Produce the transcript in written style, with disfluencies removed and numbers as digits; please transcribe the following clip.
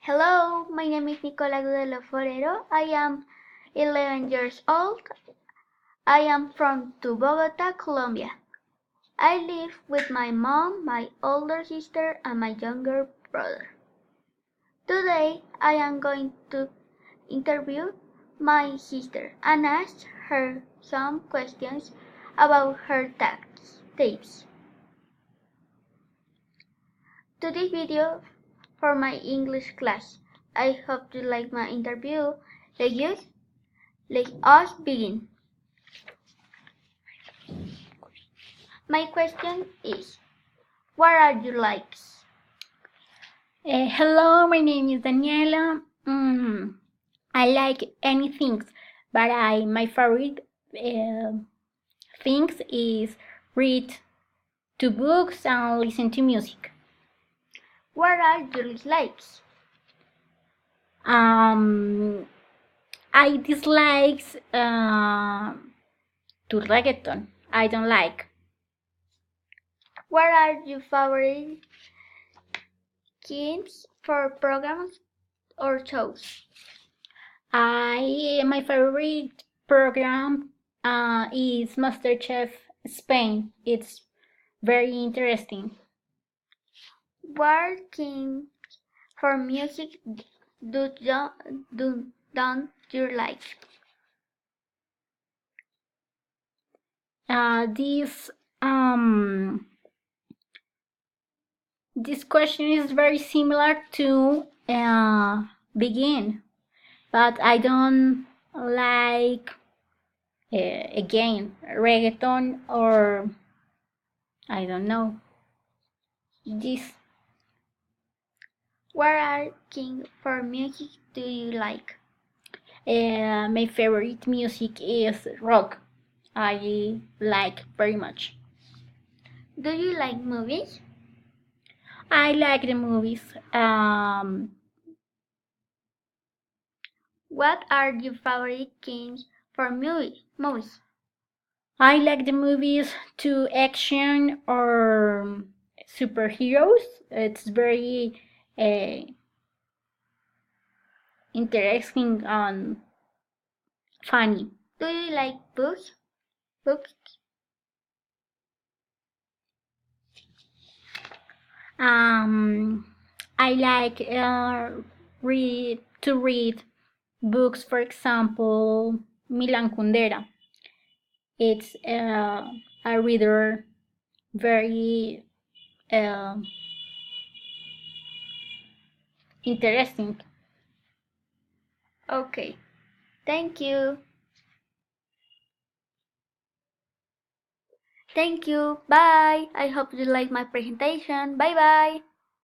Hello, my name is Nicola Gudelo Forero. I am 11 years old. I am from Bogota, Colombia. I live with my mom, my older sister, and my younger brother. Today, I am going to interview my sister and ask her some questions about her tapes. To this video for my English class. I hope you like my interview. Let us begin. My question is, what are your likes? Hello, my name is Daniela. I like anything, but my favorite things is read two books and listen to music. What are your dislikes? I dislike to reggaeton. I don't like. What are your favorite games for programs or shows? My favorite program is MasterChef Spain. It's very interesting. What games for music don't you like? This question is very similar to begin, but I don't like again reggaeton or I don't know this. What are games for music do you like? My favorite music is rock. I like very much. Do you like movies? I like the movies. What are your favorite games for movies? I like the movies to action or superheroes. It's very interesting and funny. Do you like books? Books? I like read books. For example, Milan Kundera. It's a reader very interesting. Okay. Thank you. Thank you. Bye. I hope you like my presentation. Bye bye.